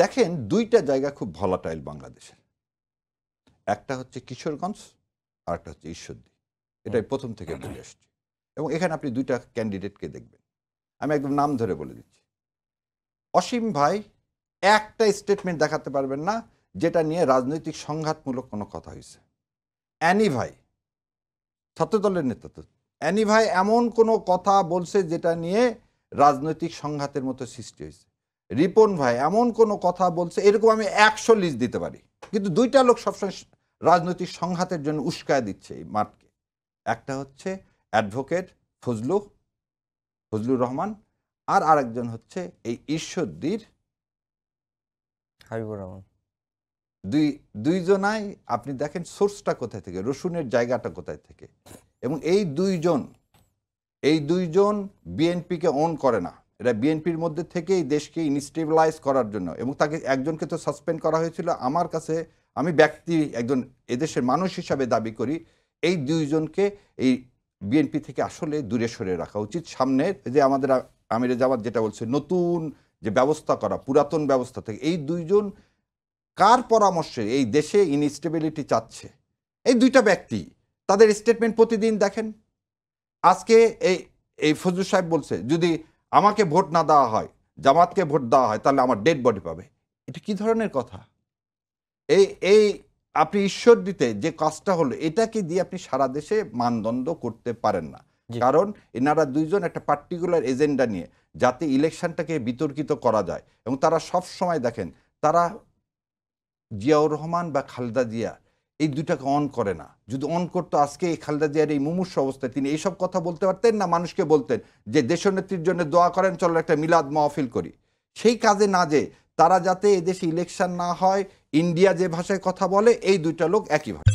দেখেন দুইটা জায়গা খুব ভলাটাইল বাংলাদেশের। একটা হচ্ছে কিশোরগঞ্জ আর একটা হচ্ছে ঈশ্বরদী। এটাই প্রথম থেকে বলে আসছি। এবং এখানে আপনি দুইটা ক্যান্ডিডেটকে দেখবেন। আমি একদম নাম ধরে বলে দিচ্ছি। অসীম ভাই একটা স্টেটমেন্ট দেখাতে পারবেন না যেটা নিয়ে রাজনৈতিক সংঘাতমূলক কোনো কথা হয়েছে। অ্যানি ভাই ছাত্রদলের নেতা তো, অ্যানি ভাই এমন কোনো কথা বলছে যেটা নিয়ে রাজনৈতিক সংঘাতের মতো সৃষ্টি হয়েছে। রিপন ভাই এমন কোনো কথা বলছে, এরকম আমি 100 লিস্ট দিতে পারি। কিন্তু দুইটা লোক সবসময় রাজনৈতিক সংঘাতের জন্য উস্কায় দিচ্ছে এই মাঠকে। একটা হচ্ছে অ্যাডভোকেট ফজলুর রহমান, আর আরেকজন হচ্ছে এই ঈশ্বরদীর হাবিবুর রহমান। দুইজনাই আপনি দেখেন সোর্সটা কোথায় থেকে, রসুনের জায়গাটা কোথায় থেকে। এবং এই দুইজন বিএনপিকে অন করে না, এরা বিএনপির মধ্যে থেকে এই দেশকে ইনস্টেবিলাইজ করার জন্য। এবং তাকে একজনকে তো সাসপেন্ড করা হয়েছিল। আমার কাছে আমি ব্যক্তি একজন এদেশের মানুষ হিসাবে দাবি করি এই দুইজনকে এই বিএনপি থেকে আসলে দূরে সরে রাখা উচিত। সামনের যে আমাদের আমিরে জামাত যেটা বলছে নতুন যে ব্যবস্থা করা, পুরাতন ব্যবস্থা থেকে এই দুইজন কার পরামর্শে এই দেশে ইনস্টেবিলিটি চাচ্ছে, এই দুইটা ব্যক্তি তাদের স্টেটমেন্ট প্রতিদিন দেখেন। আজকে এই ফজলুল সাহেব বলছে যদি আমাকে ভোট না দেওয়া হয়, জামাতকে ভোট দেওয়া হয়, তাহলে আমার ডেড বডি পাবে। এটা কি ধরনের কথা? এই আপনি ঈশ্বরদীতে যে কাজটা হলো, এটাকে দিয়ে আপনি সারা দেশে মানদণ্ড করতে পারেন না। কারণ এনারা দুইজন একটা পার্টিকুলার এজেন্ডা নিয়ে যাতে ইলেকশনটাকে বিতর্কিত করা যায়। এবং তারা সব সময় দেখেন তারা জিয়াউর রহমান বা খালেদা জিয়া এই দুইটাকে অন করে না। যদি অন করতো আজকে এই খালেদা জিয়ার এই মুমূর্ষু অবস্থায় তিনি এইসব কথা বলতে পারতেন না, মানুষকে বলতেন যে দেশনেত্রীর জন্য দোয়া করেন, চলো একটা মিলাদ মাহফিল করি। সেই কাজে না যে তারা যাতে এদেশে ইলেকশন না হয়, ইন্ডিয়া যে ভাষায় কথা বলে, এই দুইটা লোক একই ভাষা।